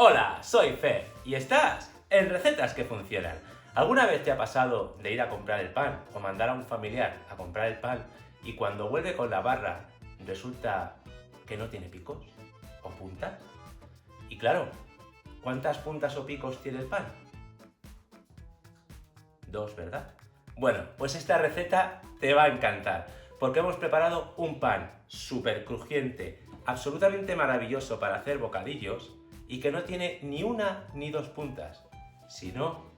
Hola, soy Fer y estás en Recetas que Funcionan. ¿Alguna vez te ha pasado de ir a comprar el pan o mandar a un familiar a comprar el pan y cuando vuelve con la barra resulta que no tiene picos o puntas? Y claro, ¿cuántas puntas o picos tiene el pan? 2, ¿verdad? Bueno, pues esta receta te va a encantar porque hemos preparado un pan súper crujiente, absolutamente maravilloso para hacer bocadillos y que no tiene ni una ni dos puntas, sino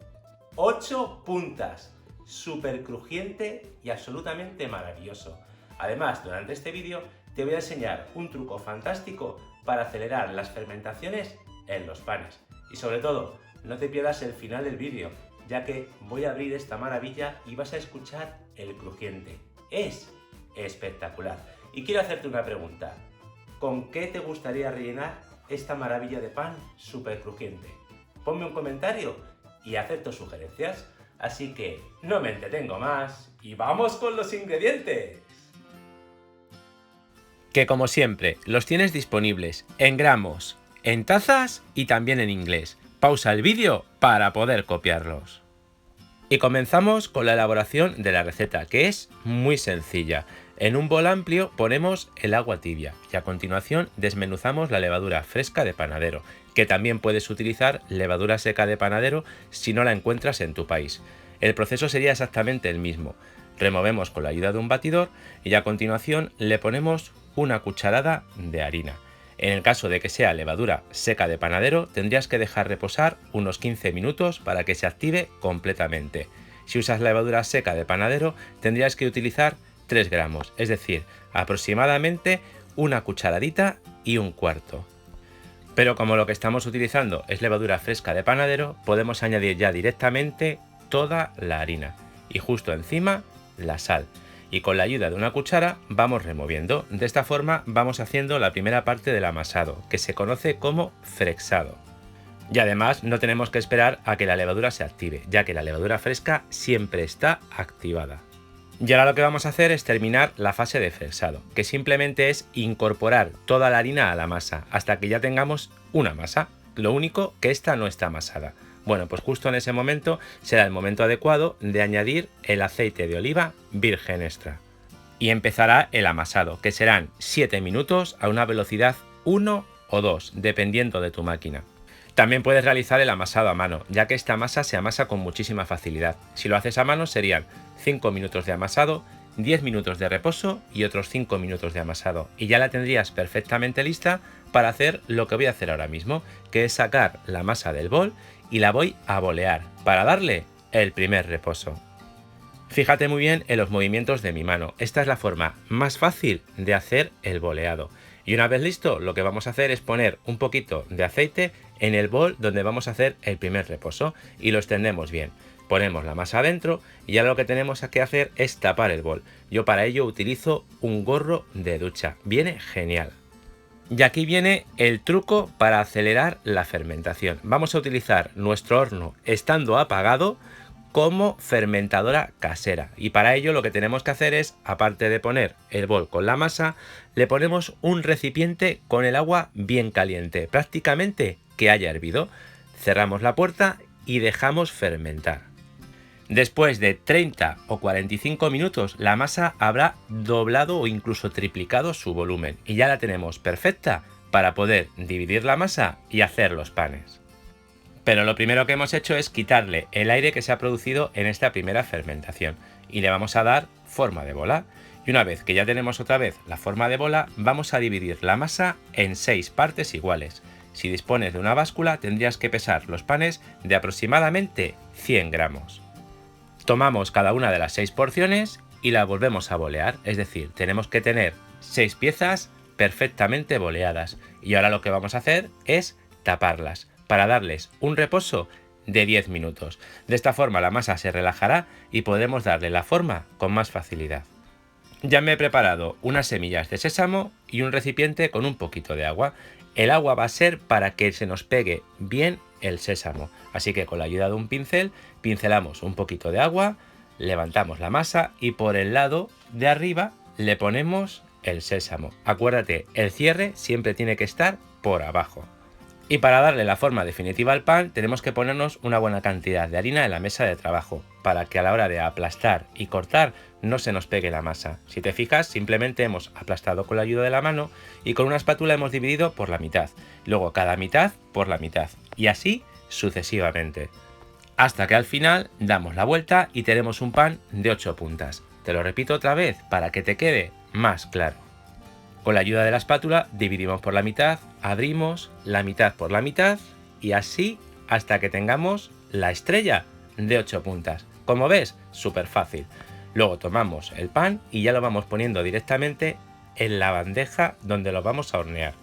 8 puntas. Súper crujiente y absolutamente maravilloso. Además, durante este vídeo te voy a enseñar un truco fantástico para acelerar las fermentaciones en los panes. Y sobre todo, no te pierdas el final del vídeo, ya que voy a abrir esta maravilla y vas a escuchar el crujiente. Es espectacular. Y quiero hacerte una pregunta. ¿Con qué te gustaría rellenar esta maravilla de pan súper crujiente? Ponme un comentario y acepto sugerencias. Así que no me entretengo más y ¡vamos con los ingredientes! Que como siempre, los tienes disponibles en gramos, en tazas y también en inglés. Pausa el vídeo para poder copiarlos. Y comenzamos con la elaboración de la receta, que es muy sencilla. En un bol amplio ponemos el agua tibia y a continuación desmenuzamos la levadura fresca de panadero, que también puedes utilizar levadura seca de panadero si no la encuentras en tu país. El proceso sería exactamente el mismo. Removemos con la ayuda de un batidor y a continuación le ponemos una cucharada de harina. En el caso de que sea levadura seca de panadero, tendrías que dejar reposar unos 15 minutos para que se active completamente. Si usas levadura seca de panadero, tendrías que utilizar 3 gramos, es decir, aproximadamente una cucharadita y un cuarto. Pero como lo que estamos utilizando es levadura fresca de panadero, podemos añadir ya directamente toda la harina y justo encima la sal. Y con la ayuda de una cuchara vamos removiendo. De esta forma vamos haciendo la primera parte del amasado, que se conoce como frexado. Y además no tenemos que esperar a que la levadura se active, ya que la levadura fresca siempre está activada. Y ahora lo que vamos a hacer es terminar la fase de frexado, que simplemente es incorporar toda la harina a la masa, hasta que ya tengamos una masa. Lo único que esta no está amasada. Bueno, pues justo en ese momento será el momento adecuado de añadir el aceite de oliva virgen extra. Y empezará el amasado, que serán 7 minutos a una velocidad 1 o 2, dependiendo de tu máquina. También puedes realizar el amasado a mano, ya que esta masa se amasa con muchísima facilidad. Si lo haces a mano serían 5 minutos de amasado, 10 minutos de reposo y otros 5 minutos de amasado. Y ya la tendrías perfectamente lista para hacer lo que voy a hacer ahora mismo, que es sacar la masa del bol y la voy a bolear para darle el primer reposo. Fíjate muy bien en los movimientos de mi mano. Esta es la forma más fácil de hacer el boleado. Y una vez listo, lo que vamos a hacer es poner un poquito de aceite en el bol donde vamos a hacer el primer reposo y lo extendemos bien. Ponemos la masa adentro y ya lo que tenemos que hacer es tapar el bol. Yo para ello utilizo un gorro de ducha. Viene genial. Y aquí viene el truco para acelerar la fermentación. Vamos a utilizar nuestro horno estando apagado como fermentadora casera. Y para ello lo que tenemos que hacer es, aparte de poner el bol con la masa, le ponemos un recipiente con el agua bien caliente, prácticamente que haya hervido. Cerramos la puerta y dejamos fermentar. Después de 30 o 45 minutos la masa habrá doblado o incluso triplicado su volumen y ya la tenemos perfecta para poder dividir la masa y hacer los panes. Pero lo primero que hemos hecho es quitarle el aire que se ha producido en esta primera fermentación y le vamos a dar forma de bola. Y una vez que ya tenemos otra vez la forma de bola, vamos a dividir la masa en 6 partes iguales. Si dispones de una báscula tendrías que pesar los panes de aproximadamente 100 gramos. Tomamos cada una de las 6 porciones y la volvemos a bolear, es decir, tenemos que tener 6 piezas perfectamente boleadas. Y ahora lo que vamos a hacer es taparlas para darles un reposo de 10 minutos. De esta forma la masa se relajará y podremos darle la forma con más facilidad. Ya me he preparado unas semillas de sésamo y un recipiente con un poquito de agua. El agua va a ser para que se nos pegue bien el sésamo, así que con la ayuda de un pincel pincelamos un poquito de agua, levantamos la masa y por el lado de arriba le ponemos el sésamo. Acuérdate, el cierre siempre tiene que estar por abajo. Y para darle la forma definitiva al pan tenemos que ponernos una buena cantidad de harina en la mesa de trabajo, para que a la hora de aplastar y cortar no se nos pegue la masa. Si te fijas, simplemente hemos aplastado con la ayuda de la mano y con una espátula hemos dividido por la mitad, luego cada mitad por la mitad, y así sucesivamente. Hasta que al final damos la vuelta y tenemos un pan de 8 puntas. Te lo repito otra vez para que te quede más claro. Con la ayuda de la espátula dividimos por la mitad, abrimos la mitad por la mitad y así hasta que tengamos la estrella de 8 puntas. Como ves, súper fácil. Luego tomamos el pan y ya lo vamos poniendo directamente en la bandeja donde lo vamos a hornear.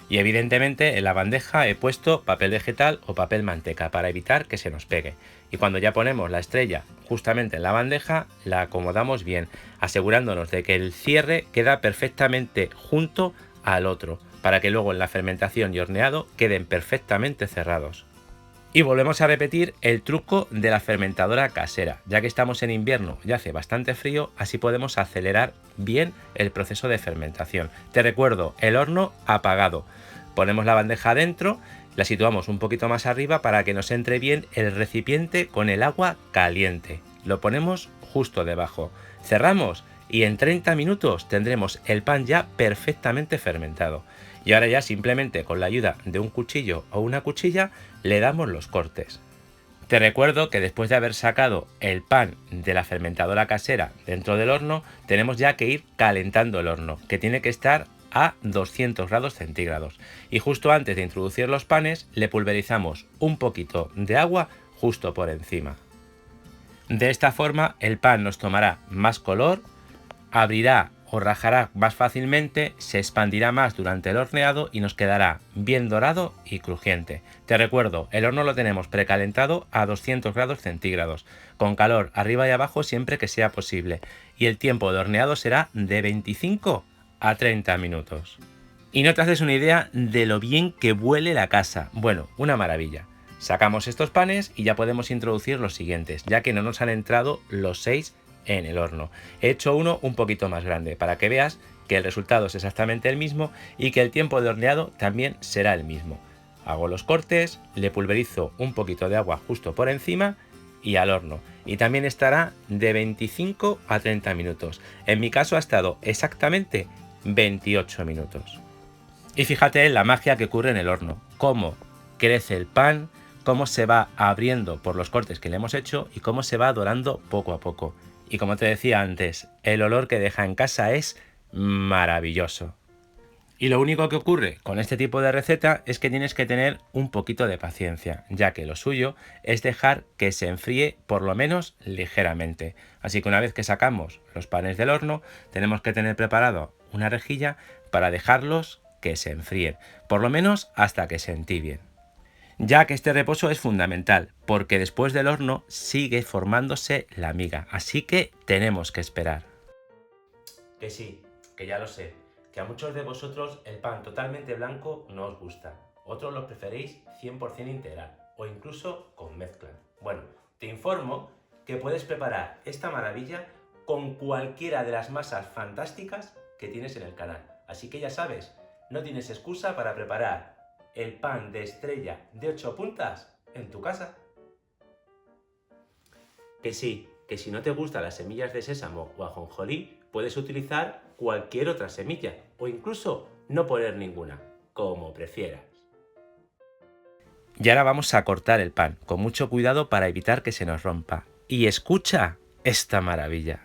Y evidentemente en la bandeja he puesto papel vegetal o papel manteca para evitar que se nos pegue. Y cuando ya ponemos la estrella justamente en la bandeja, la acomodamos bien, asegurándonos de que el cierre queda perfectamente junto al otro, para que luego en la fermentación y horneado queden perfectamente cerrados. Y volvemos a repetir el truco de la fermentadora casera. Ya que estamos en invierno y hace bastante frío, así podemos acelerar bien el proceso de fermentación. Te recuerdo, el horno apagado. Ponemos la bandeja adentro, la situamos un poquito más arriba para que nos entre bien el recipiente con el agua caliente. Lo ponemos justo debajo. Cerramos y en 30 minutos tendremos el pan ya perfectamente fermentado. Y ahora ya simplemente con la ayuda de un cuchillo o una cuchilla le damos los cortes. Te recuerdo que después de haber sacado el pan de la fermentadora casera dentro del horno, tenemos ya que ir calentando el horno, que tiene que estar a 200 grados centígrados. Y justo antes de introducir los panes, le pulverizamos un poquito de agua justo por encima. De esta forma el pan nos tomará más color, abrirá o rajará más fácilmente, se expandirá más durante el horneado y nos quedará bien dorado y crujiente. Te recuerdo, el horno lo tenemos precalentado a 200 grados centígrados, con calor arriba y abajo siempre que sea posible, y el tiempo de horneado será de 25 a 30 minutos. Y no te haces una idea de lo bien que huele la casa. Bueno, una maravilla. Sacamos estos panes y ya podemos introducir los siguientes, ya que no nos han entrado los 6 en el horno. He hecho uno un poquito más grande para que veas que el resultado es exactamente el mismo y que el tiempo de horneado también será el mismo. Hago los cortes, le pulverizo un poquito de agua justo por encima y al horno. Y también estará de 25 a 30 minutos. En mi caso ha estado exactamente 28 minutos. Y fíjate en la magia que ocurre en el horno. Cómo crece el pan, cómo se va abriendo por los cortes que le hemos hecho y cómo se va dorando poco a poco. Y como te decía antes, el olor que deja en casa es maravilloso. Y lo único que ocurre con este tipo de receta es que tienes que tener un poquito de paciencia, ya que lo suyo es dejar que se enfríe por lo menos ligeramente. Así que una vez que sacamos los panes del horno, tenemos que tener preparado una rejilla para dejarlos que se enfríen, por lo menos hasta que se entibien. Ya que este reposo es fundamental, porque después del horno sigue formándose la miga, así que tenemos que esperar. Que sí, que ya lo sé, que a muchos de vosotros el pan totalmente blanco no os gusta, otros lo preferís 100% integral o incluso con mezcla. Bueno, te informo que puedes preparar esta maravilla con cualquiera de las masas fantásticas que tienes en el canal, así que ya sabes, no tienes excusa para preparar el pan de estrella de 8 puntas en tu casa. Que sí, que si no te gustan las semillas de sésamo o ajonjolí, puedes utilizar cualquier otra semilla o incluso no poner ninguna, como prefieras. Y ahora vamos a cortar el pan, con mucho cuidado para evitar que se nos rompa. Y escucha esta maravilla.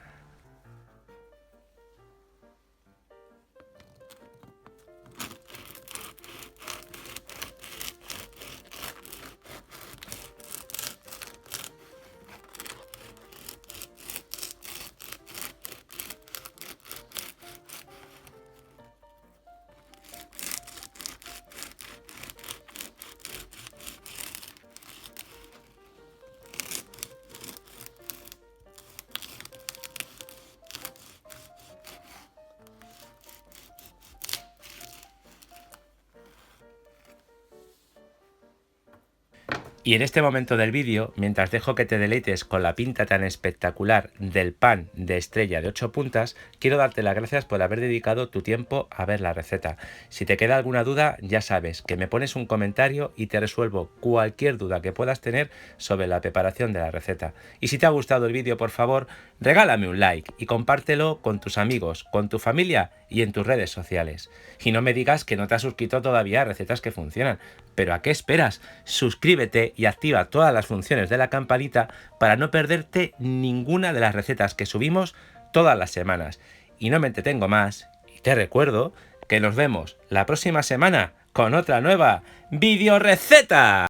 Y en este momento del vídeo, mientras dejo que te deleites con la pinta tan espectacular del pan de estrella de 8 puntas, quiero darte las gracias por haber dedicado tu tiempo a ver la receta. Si te queda alguna duda, ya sabes que me pones un comentario y te resuelvo cualquier duda que puedas tener sobre la preparación de la receta. Y si te ha gustado el vídeo, por favor, regálame un like y compártelo con tus amigos, con tu familia y en tus redes sociales. Y no me digas que no te has suscrito todavía a Recetas que Funcionan. ¿Pero a qué esperas? Suscríbete y activa todas las funciones de la campanita para no perderte ninguna de las recetas que subimos todas las semanas. Y no me entretengo más y te recuerdo que nos vemos la próxima semana con otra nueva videoreceta.